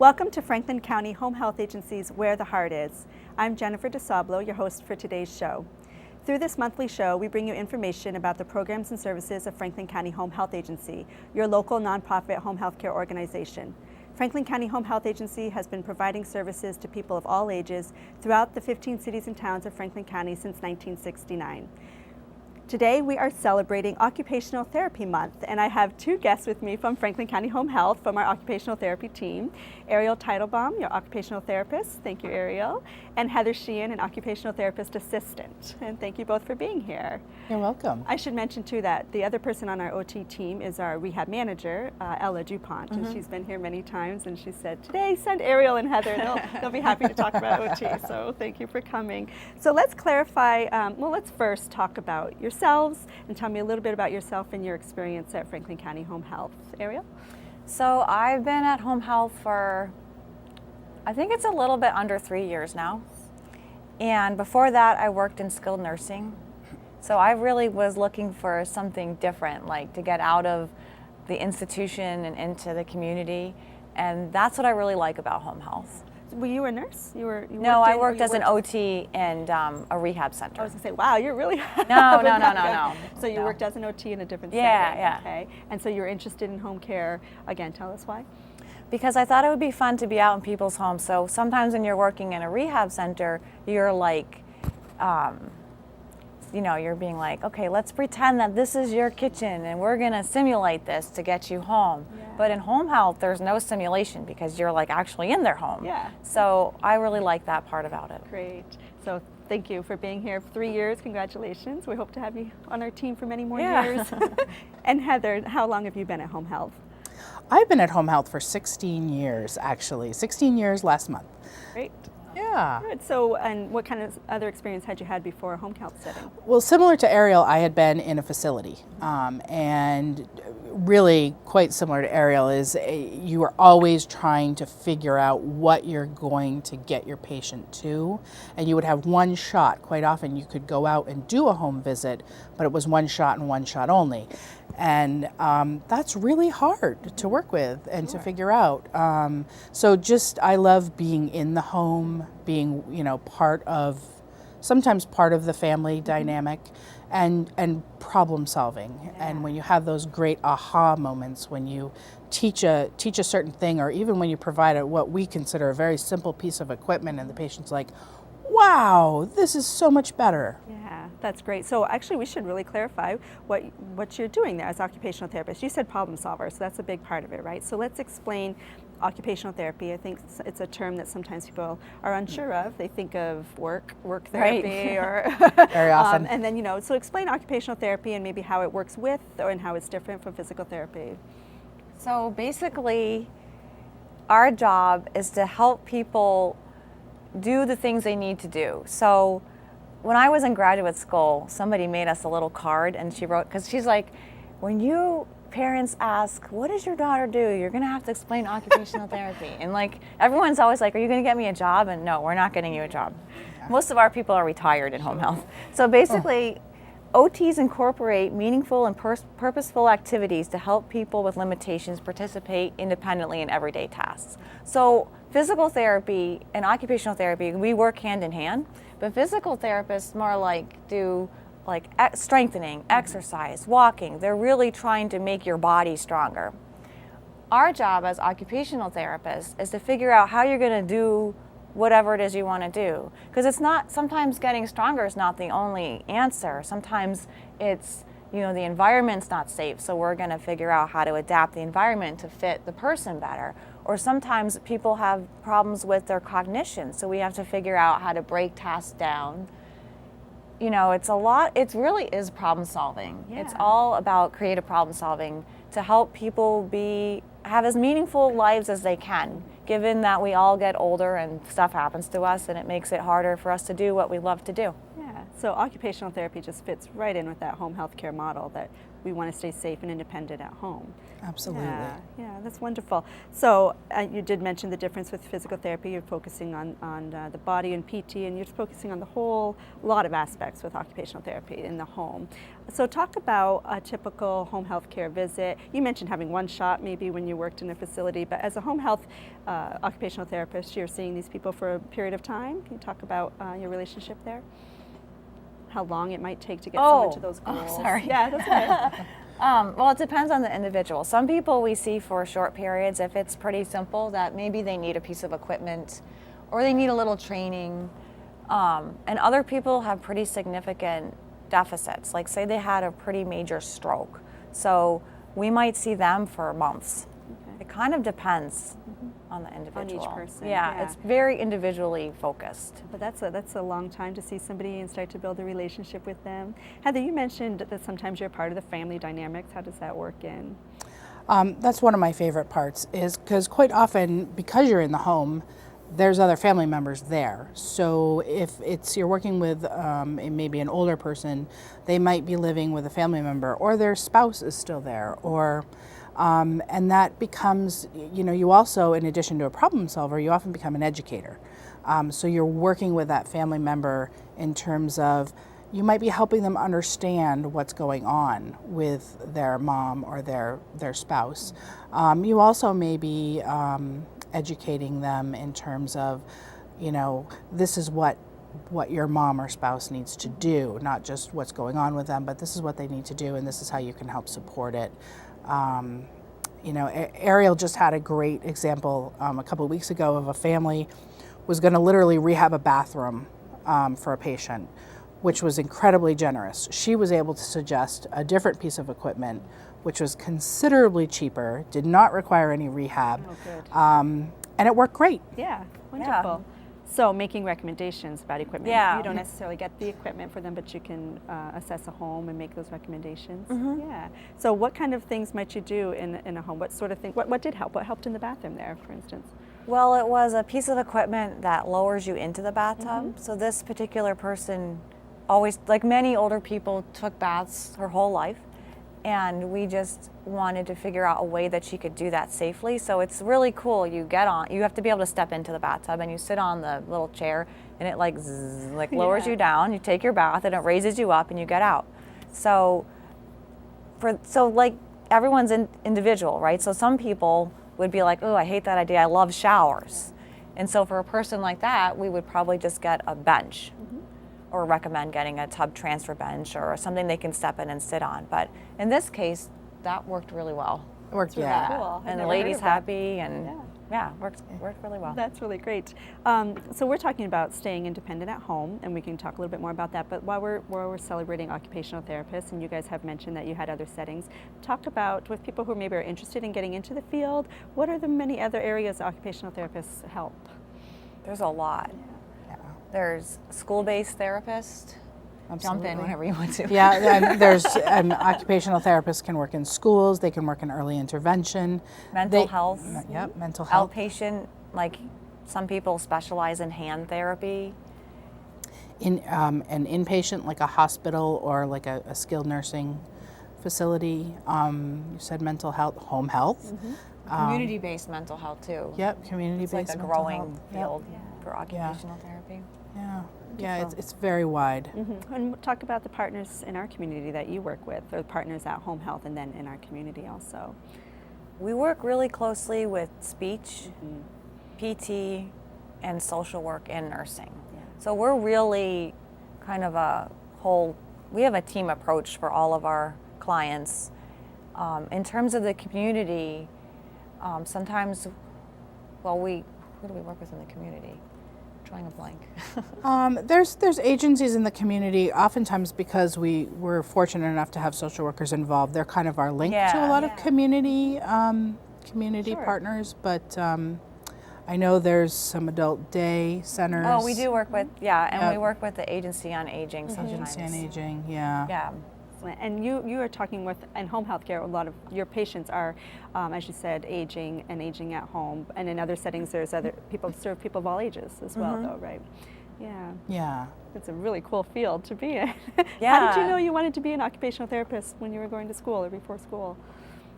Welcome to Franklin County Home Health Agency's Where the Heart Is. I'm Jennifer DeSablo, your host for today's show. Through this monthly show, we bring you information about the programs and services of Franklin County Home Health Agency, your local nonprofit home health care organization. Franklin County Home Health Agency has been providing services to people of all ages throughout the 15 cities and towns of Franklin County since 1969. Today we are celebrating Occupational Therapy Month, and I have two guests with me from Franklin County Home Health from our occupational therapy team. Ariel Teitelbaum, your occupational therapist, thank you Ariel, and Heather Sheehan, an occupational therapist assistant. And thank you both for being here. You're welcome. I should mention too that the other person on our OT team is our rehab manager, Ella DuPont, and she's been here many times, and she said, today send Ariel and Heather, they'll be happy to talk about OT, so thank you for coming. So let's clarify, let's first talk about yourselves and tell me a little bit about yourself and your experience at Franklin County Home Health. Ariel? So I've been at Home Health for, I think it's a little bit under 3 years now. And before that, I worked in skilled nursing. So I really was looking for something different, like to get out of the institution and into the community. And that's what I really like about Home Health. Were you a nurse? No, I worked as an OT and a rehab center. I was going to say, wow, you're really... No. So you worked as an OT in a different setting. Yeah. Okay. And so you're interested in home care. Again, tell us why. Because I thought it would be fun to be out in people's homes. So sometimes when you're working in a rehab center, you're like, you're being like, okay, let's pretend that this is your kitchen and we're gonna simulate this to get you home. Yeah. But in home health, there's no simulation because you're like actually in their home. Yeah. So I really like that part about it. Great. So thank you for being here for 3 years. Congratulations. We hope to have you on our team for many more years. And Heather, how long have you been at Home Health? I've been at Home Health for 16 years, actually. 16 years last month. Great. Yeah. Good. So, and what kind of other experience had you had before a home health setting? Well, similar to Ariel, I had been in a facility, and really quite similar to Ariel is you are always trying to figure out what you're going to get your patient to, and you would have one shot. Quite often you could go out and do a home visit, but it was one shot and one shot only. And that's really hard to work with and to figure out. So I love being in the home, being, sometimes part of the family dynamic and problem solving. Yeah. And when you have those great aha moments, when you teach a certain thing, or even when you provide what we consider a very simple piece of equipment and the patient's like, wow, this is so much better. Yeah, that's great. So actually we should really clarify what you're doing there as occupational therapist. You said problem solver, so that's a big part of it, right? So let's explain occupational therapy. I think it's a term that sometimes people are unsure of. They think of work therapy, or very often. And then, so explain occupational therapy and maybe how it works with and how it's different from physical therapy. So basically, our job is to help people do the things they need to do. So when I was in graduate school, somebody made us a little card and she wrote, because she's like, when you parents ask, what does your daughter do? You're gonna have to explain occupational therapy. And like, everyone's always like, are you gonna get me a job? And no, we're not getting you a job. Yeah. Most of our people are retired in home health. So basically, OTs incorporate meaningful and purposeful activities to help people with limitations participate independently in everyday tasks. So physical therapy and occupational therapy, we work hand in hand, but physical therapists more like do strengthening, exercise, walking. They're really trying to make your body stronger. Our job as occupational therapists is to figure out how you're gonna do whatever it is you want to do. Because sometimes getting stronger is not the only answer. Sometimes it's, the environment's not safe, so we're going to figure out how to adapt the environment to fit the person better. Or sometimes people have problems with their cognition, so we have to figure out how to break tasks down. It really is problem solving. Yeah. It's all about creative problem solving to help people have as meaningful lives as they can, given that we all get older and stuff happens to us and it makes it harder for us to do what we love to do. Yeah, So occupational therapy just fits right in with that home health care model that we want to stay safe and independent at home. Absolutely. Yeah, that's wonderful. So you did mention the difference with physical therapy. You're focusing on the body and PT, and you're focusing on the whole lot of aspects with occupational therapy in the home. So talk about a typical home health care visit. You mentioned having one shot maybe when you worked in a facility, but as a home health occupational therapist, you're seeing these people for a period of time. Can you talk about your relationship there? How long it might take to get someone to those goals? Oh, sorry. Yeah, that's okay. Well, it depends on the individual. Some people we see for short periods, if it's pretty simple, that maybe they need a piece of equipment or they need a little training. And other people have pretty significant deficits, like say they had a pretty major stroke. So we might see them for months. It kind of depends on the individual. On each person. Yeah, it's very individually focused. But that's a long time to see somebody and start to build a relationship with them. Heather, you mentioned that sometimes you're part of the family dynamics. How does that work in? That's one of my favorite parts, is because quite often, because you're in the home, there's other family members there. So if you're working with maybe an older person, they might be living with a family member, or their spouse is still there, or and that becomes, you also, in addition to a problem solver, you often become an educator. So you're working with that family member in terms of, you might be helping them understand what's going on with their mom or their spouse. You also may be educating them in terms of, this is what your mom or spouse needs to do, not just what's going on with them, but this is what they need to do, and this is how you can help support it. Ariel just had a great example a couple of weeks ago of a family was going to literally rehab a bathroom for a patient, which was incredibly generous. She was able to suggest a different piece of equipment, which was considerably cheaper, did not require any rehab, and it worked great. Yeah, wonderful. So making recommendations about equipment. Yeah. You don't necessarily get the equipment for them, but you can assess a home and make those recommendations. Yeah. So what kind of things might you do in a home? What sort of thing? What did help? What helped in the bathroom there, for instance? Well, it was a piece of equipment that lowers you into the bathtub. So this particular person always, like many older people, took baths her whole life. And we just wanted to figure out a way that she could do that safely. So it's really cool. You have to be able to step into the bathtub, and you sit on the little chair, and it lowers you down. You take your bath, and it raises you up, and you get out. So everyone's individual, right? So some people would be like, oh, I hate that idea. I love showers. And so for a person like that, we would probably just get a bench. Or recommend getting a tub transfer bench or something they can step in and sit on. But in this case, that worked really well. It worked, really cool. And the lady's happy, and worked really well. That's really great. So we're talking about staying independent at home, and we can talk a little bit more about that. But while we're celebrating occupational therapists, and you guys have mentioned that you had other settings, talk about with people who maybe are interested in getting into the field, what are the many other areas occupational therapists help? There's a lot. There's school-based therapist. Absolutely. Jump in whenever you want to. Yeah, there's occupational therapists can work in schools. They can work in early intervention. Mental health. Yep, mental health. Outpatient, like some people specialize in hand therapy. In an inpatient, like a hospital or like a skilled nursing facility. You said mental health, home health. Community-based mental health too. Yep, community-based It's like a mental growing health. field for occupational therapy. Yeah, it's very wide. And talk about the partners in our community that you work with, or the partners at Home Health and then in our community also. We work really closely with speech, PT, and social work and nursing. So we're really kind of we have a team approach for all of our clients. In terms of the community, sometimes, who do we work with in the community? Drawing a blank. There's agencies in the community, oftentimes because we're fortunate enough to have social workers involved. They're kind of our link to a lot of community partners, but I know there's some adult day centers. Oh, we do work with, we work with the Agency on Aging sometimes. Agency on Aging, yeah. And you are talking with, in home health care, a lot of your patients are, as you said, aging at home. And in other settings, there's other people, serve people of all ages as well, though, right? Yeah. Yeah. It's a really cool field to be in. How did Yeah. you know you wanted to be an occupational therapist when you were going to school or before school?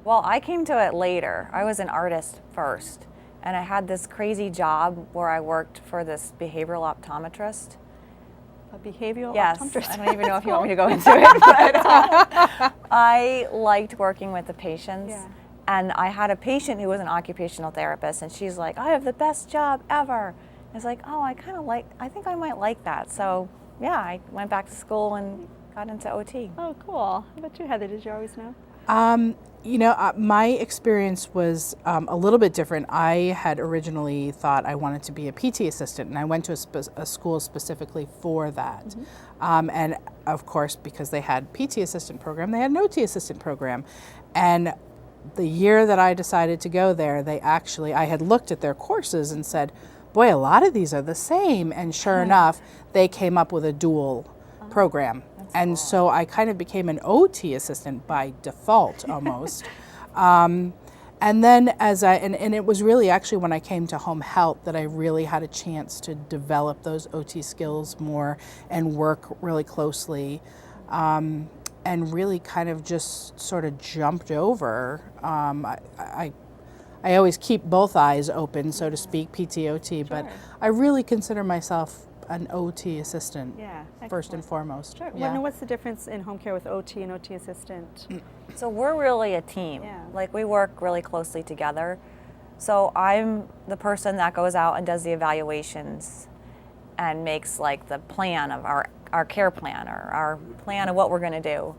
Well, I came to it later. I was an artist first, and I had this crazy job where I worked for this behavioral optometrist. A behavioral Yes, optometrist. I don't even know if you want me to go into it, but I liked working with the patients. Yeah. And I had a patient who was an occupational therapist, and she's like, I have the best job ever. I was like, oh, I think I might like that. So, yeah, I went back to school and got into OT. Oh, cool. How about you, Heather? Did you always know? My experience was a little bit different. I had originally thought I wanted to be a PT assistant, and I went to a school specifically for that. And of course, because they had PT assistant program, they had an OT assistant program. And the year that I decided to go there, I had looked at their courses and said, boy, a lot of these are the same. And sure enough, they came up with a dual program. And so I kind of became an OT assistant by default almost. And then and it was really actually when I came to home health that I really had a chance to develop those OT skills more and work really closely. And really kind of just sort of jumped over. I always keep both eyes open, so to speak, PT/OT, but I really consider myself an OT assistant first and foremost. Sure. Yeah. Well, what's the difference in home care with OT and OT assistant? So we're really a team. Yeah. Like we work really closely together. So I'm the person that goes out and does the evaluations and makes like the plan of our care plan or our plan of what we're going to do.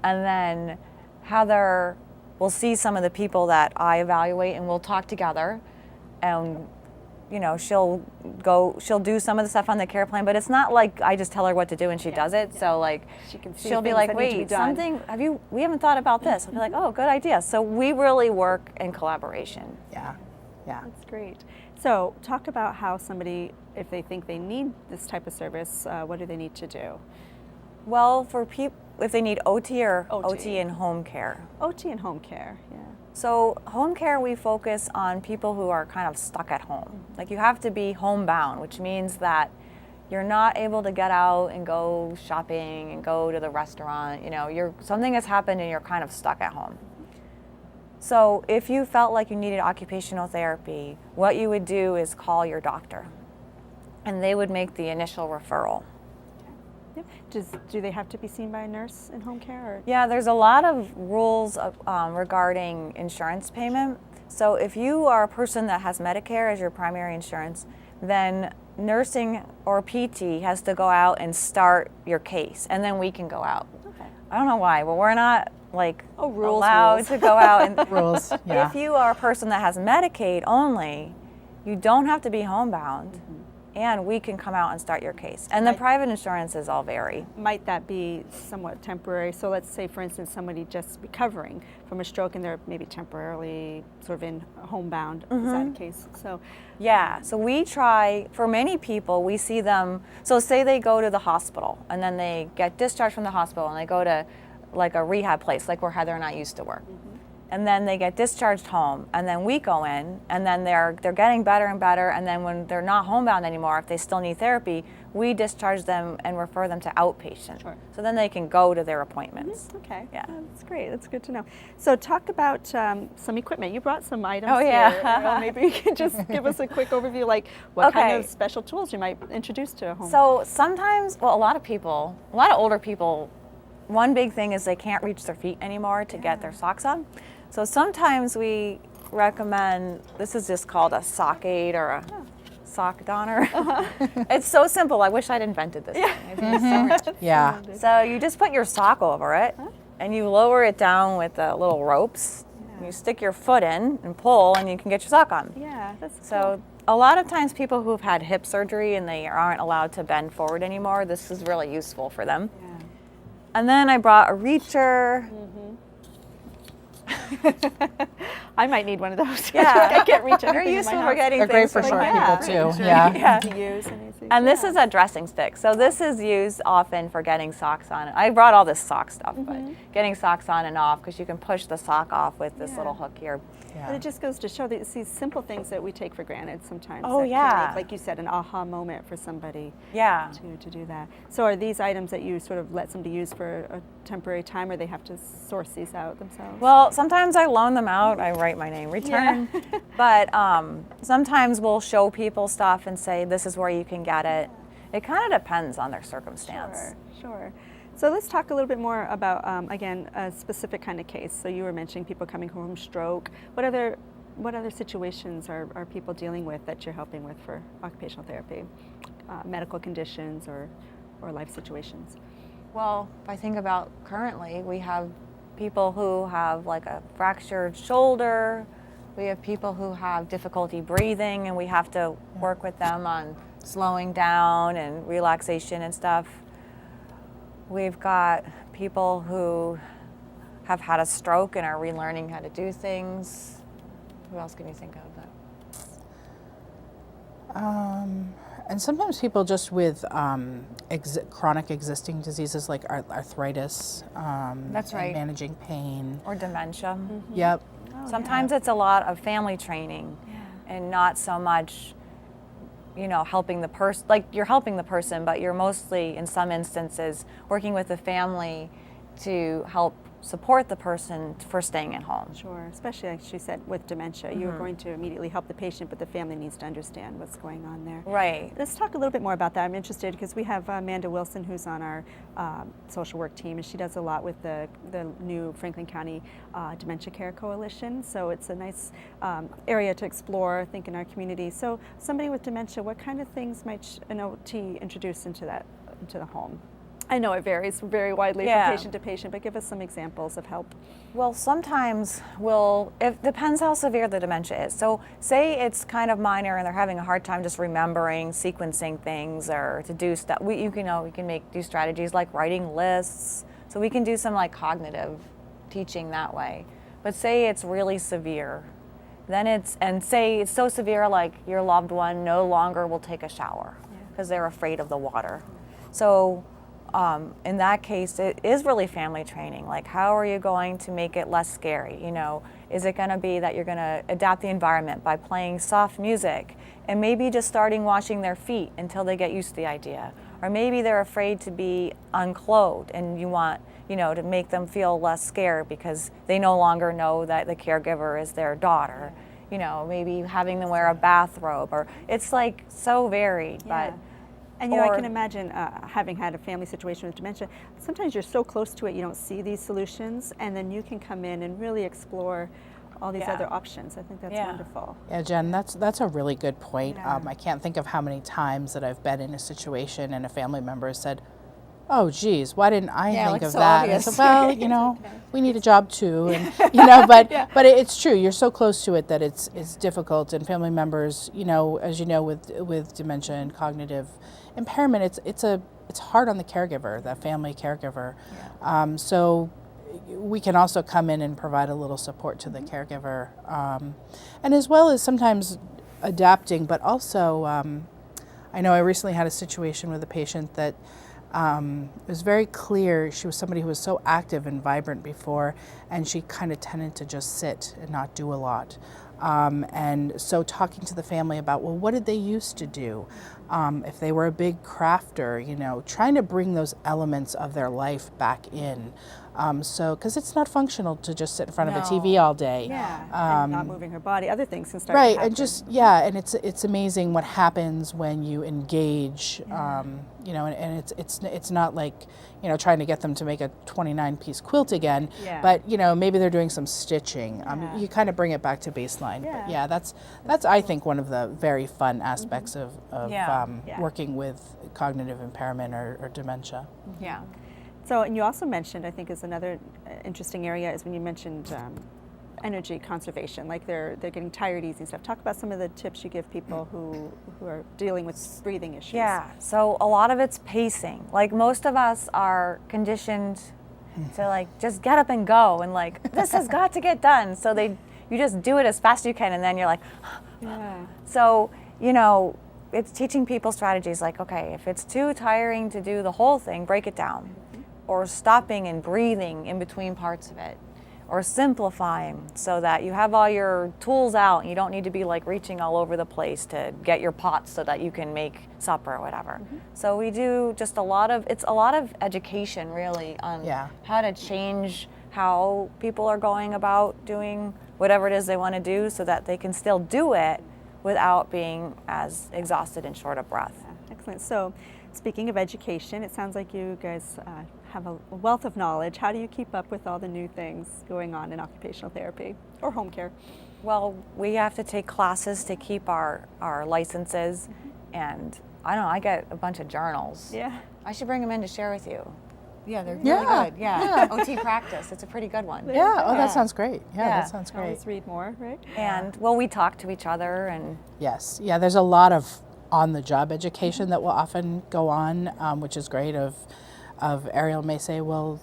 And then Heather will see some of the people that I evaluate and we'll talk together, and she'll do some of the stuff on the care plan, but it's not like I just tell her what to do and she does it. So like she'll be like, wait, we haven't thought about this. I'll be like, oh, good idea. So we really work in collaboration. Yeah. That's great. So talk about how somebody, if they think they need this type of service, what do they need to do? Well, for people, if they need OT or OT. OT and home care. OT and home care, yeah. So home care, we focus on people who are kind of stuck at home. Like you have to be homebound, which means that you're not able to get out and go shopping and go to the restaurant. Something has happened and you're kind of stuck at home. So if you felt like you needed occupational therapy, what you would do is call your doctor, and they would make the initial referral. Yep. Do they have to be seen by a nurse in home care? Or? Yeah, there's a lot of rules regarding insurance payment. So if you are a person that has Medicare as your primary insurance, then nursing or PT has to go out and start your case, and then we can go out. Okay. I don't know why, but we're not rules. allowed to go out. And Rules, yeah. If you are a person that has Medicaid only, you don't have to be homebound. And we can come out and start your case. And the private insurances all vary. Might that be somewhat temporary? So let's say, for instance, somebody just recovering from a stroke and they're maybe temporarily sort of in homebound. Is that the case? So Yeah, so we try, for many people, we see them, so say they go to the hospital and then they get discharged from the hospital and they go to like a rehab place, like where Heather and I used to work. And then they get discharged home, and then we go in, and then they're getting better and better, and then when they're not homebound anymore, if they still need therapy, we discharge them and refer them to outpatient. Sure. So then they can go to their appointments. Okay. Yeah. That's great. That's good to know. So talk about some equipment. You brought some items Oh, yeah. here. Maybe you could just give us a quick overview, like what kind of special tools you might introduce to a home. So sometimes, a lot of older people, one big thing is they can't reach their feet anymore to get their socks on. So sometimes we recommend, this is just called a sock aid or a sock donner. It's so simple. I wish I'd invented this. Thing. Yeah. So you just put your sock over it and you lower it down with the little ropes. You stick your foot in and pull, and you can get your sock on. Yeah, that's So a lot of times people who've had hip surgery and they aren't allowed to bend forward anymore, this is really useful for them. Yeah. And then I brought a reacher. I might need one of those. Yeah. I can't reach anything They're in my useful house. for getting They're great things for like short that. people too. Sure. Yeah. Yeah. To use and easy. And this is a dressing stick. So this is used often for getting socks on. I brought all this sock stuff, but getting socks on and off, because you can push the sock off with this little hook here. Yeah. But it just goes to show that it's these simple things that we take for granted sometimes. Oh, that yeah. can make, like you said, an aha moment for somebody to do that. So are these items that you sort of let somebody use for a temporary time, or they have to source these out themselves? Well, sometimes I loan them out. I write my name, return. Yeah. But sometimes we'll show people stuff and say, this is where you can get it. It kind of depends on their circumstance. Sure. So let's talk a little bit more about, again, a specific kind of case. So you were mentioning people coming home from stroke. What other situations are people dealing with that you're helping with for occupational therapy? Medical conditions or life situations? Well, if I think about currently, we have people who have like a fractured shoulder. We have people who have difficulty breathing, and we have to work with them on slowing down and relaxation and stuff. We've got people who have had a stroke and are relearning how to do things. Who else can you think of that? And sometimes people just with chronic existing diseases like arthritis. That's right. And managing pain. Or dementia. Yep. Sometimes it's a lot of family training and not so much, helping the person. Like, you're helping the person, but you're mostly, in some instances, working with the family to help support the person for staying at home. Sure, especially like she said with dementia, you're going to immediately help the patient, but the family needs to understand what's going on there. Right. Let's talk a little bit more about that. I'm interested because we have Amanda Wilson, who's on our social work team, and she does a lot with the new Franklin County Dementia Care Coalition. So it's a nice area to explore, I think, in our community. So somebody with dementia, what kind of things might an OT introduce into the home? I know it varies very widely from patient to patient, but give us some examples of help. Well, sometimes it depends how severe the dementia is. So say it's kind of minor and they're having a hard time just remembering, sequencing things, or to do stuff. We can do strategies like writing lists. So we can do some like cognitive teaching that way. But say it's really severe, say it's so severe like your loved one no longer will take a shower because they're afraid of the water. So in that case, it is really family training. Like, how are you going to make it less scary? Is it going to be that you're going to adapt the environment by playing soft music and maybe just starting washing their feet until they get used to the idea? Or maybe they're afraid to be unclothed and you want, to make them feel less scared because they no longer know that the caregiver is their daughter. Maybe having them wear a bathrobe, or it's like so varied, but. And I can imagine having had a family situation with dementia, sometimes you're so close to it you don't see these solutions, and then you can come in and really explore all these other options. I think that's wonderful. Yeah, Jen, that's a really good point. I can't think of how many times that I've been in a situation and a family member has said, oh geez, why didn't I think of so that? obvious. And I said, we need a job too, and but it's true. You're so close to it that it's difficult, and family members, as you know, with dementia and cognitive impairment, it's hard on the caregiver, the family caregiver. So we can also come in and provide a little support to the caregiver, and as well as sometimes adapting, but also I know I recently had a situation with a patient that it was very clear she was somebody who was so active and vibrant before, and she kind of tended to just sit and not do a lot. And so talking to the family about, well, what did they used to do? If they were a big crafter, trying to bring those elements of their life back in. Because it's not functional to just sit in front of a TV all day. And not moving her body, other things can start right, to happen. and just, and it's amazing what happens when you engage, and it's not like, trying to get them to make a 29-piece quilt again, but, maybe they're doing some stitching. You kind of bring it back to baseline. But that's I think, one of the very fun aspects of working with cognitive impairment or dementia. So, and you also mentioned, I think is another interesting area, is when you mentioned energy conservation, like they're getting tired easy and stuff. Talk about some of the tips you give people who are dealing with breathing issues. So a lot of it's pacing. Like, most of us are conditioned to like just get up and go, and like this has got to get done. So you just do it as fast as you can, and then you're like, So it's teaching people strategies like, okay, if it's too tiring to do the whole thing, break it down. Or stopping and breathing in between parts of it. Or simplifying so that you have all your tools out and you don't need to be like reaching all over the place to get your pots so that you can make supper or whatever. So we do just it's a lot of education really on how to change how people are going about doing whatever it is they want to do so that they can still do it without being as exhausted and short of breath. Excellent. So speaking of education, it sounds like you guys have a wealth of knowledge. How do you keep up with all the new things going on in occupational therapy or home care? Well, we have to take classes to keep our licenses, and I don't know, I get a bunch of journals. Yeah. I should bring them in to share with you. Yeah, they're really Yeah. good. Yeah. OT practice, it's a pretty good one. Yeah, oh, that sounds great. Yeah, that sounds great. Always read more, right? And, well, we talk to each other and... Yes, yeah, there's a lot of on-the-job education that will often go on, which is great. Of Ariel may say, well,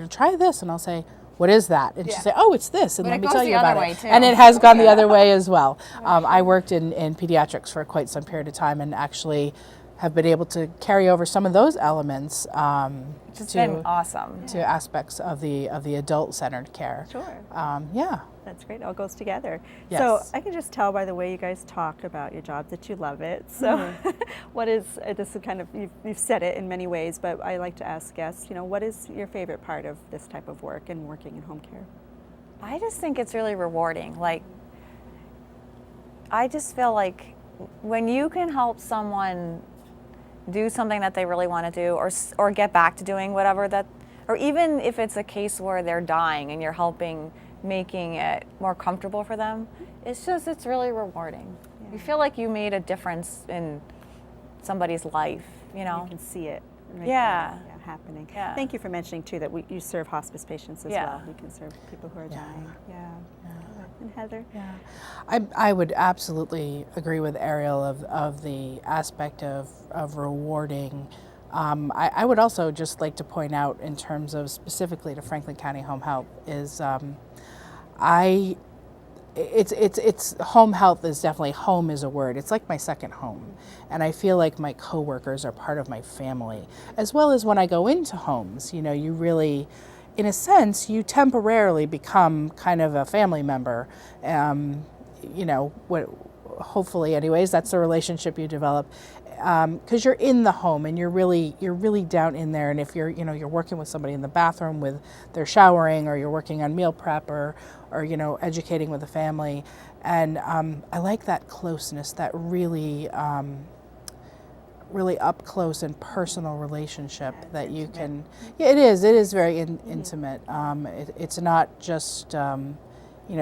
try this, and I'll say, what is that? And she'll say, oh, it's this, and But let it me goes tell the you other about way, it. too. And it has gone the other way as well. I worked in pediatrics for quite some period of time, and actually have been able to carry over some of those elements Which has been awesome. to aspects of the adult-centered care. Sure. Yeah. That's great. It all goes together. Yes. So I can just tell by the way you guys talk about your job that you love it. So what is, this is kind of, you've said it in many ways, but I like to ask guests, what is your favorite part of this type of work and working in home care? I just think it's really rewarding. Like, I just feel like when you can help someone do something that they really want to do, or get back to doing whatever that, or even if it's a case where they're dying and you're helping making it more comfortable for them, it's really rewarding. Yeah. You feel like you made a difference in somebody's life, You can see it right Yeah. there, happening. Yeah. Thank you for mentioning too that you serve hospice patients as well. We can serve people who are dying. Yeah. And Heather? Yeah, I would absolutely agree with Ariel of the aspect of rewarding. I would also just like to point out in terms of specifically to Franklin County Home Health is it's home health is definitely, home is a word. It's like my second home. And I feel like my coworkers are part of my family, as well as when I go into homes, you really, in a sense, you temporarily become kind of a family member. Hopefully anyways, that's the relationship you develop. Because you're in the home and you're really down in there. And if you're working with somebody in the bathroom with their showering, or you're working on meal prep, or educating with the family, and I like that closeness, that really up close and personal relationship that you can. Yeah, it is very intimate. It's not just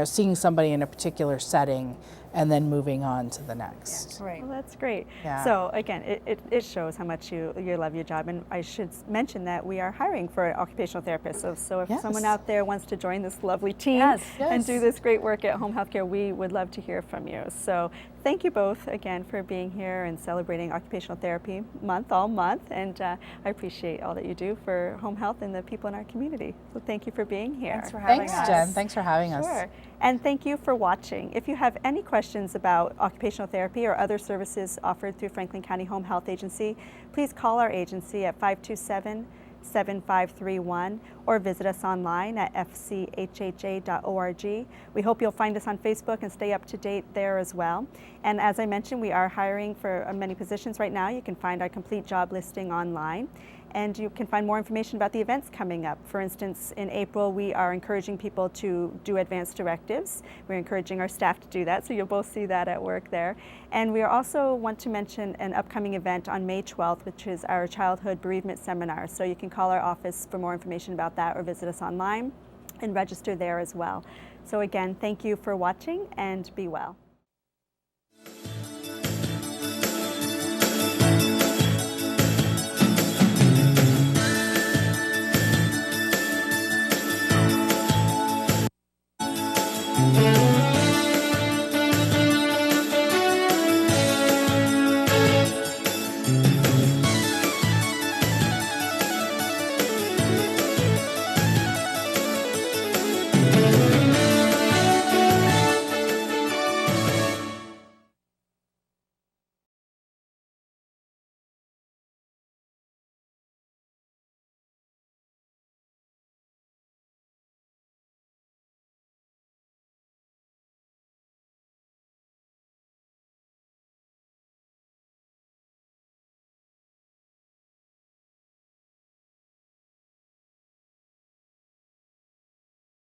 seeing somebody in a particular setting and then moving on to the next. Right. Well, that's great. Yeah. So again, it shows how much you love your job, and I should mention that we are hiring for an occupational therapist. So if someone out there wants to join this lovely team and do this great work at home healthcare, we would love to hear from you. So thank you both again for being here and celebrating Occupational Therapy Month all month, and I appreciate all that you do for home health and the people in our community. So thank you for being here. Thanks for having us. Thanks, Jen. Thanks for having us. Sure. And thank you for watching. If you have any questions about occupational therapy or other services offered through Franklin County Home Health Agency, please call our agency at 527-7531 or visit us online at fchha.org. We hope you'll find us on Facebook and stay up to date there as well. And as I mentioned, we are hiring for many positions right now. You can find our complete job listing online. And you can find more information about the events coming up. For instance, in April, we are encouraging people to do advanced directives. We're encouraging our staff to do that, so you'll both see that at work there. And we also want to mention an upcoming event on May 12th, which is our Childhood Bereavement Seminar. So you can call our office for more information about that, or visit us online and register there as well. So again, thank you for watching, and be well.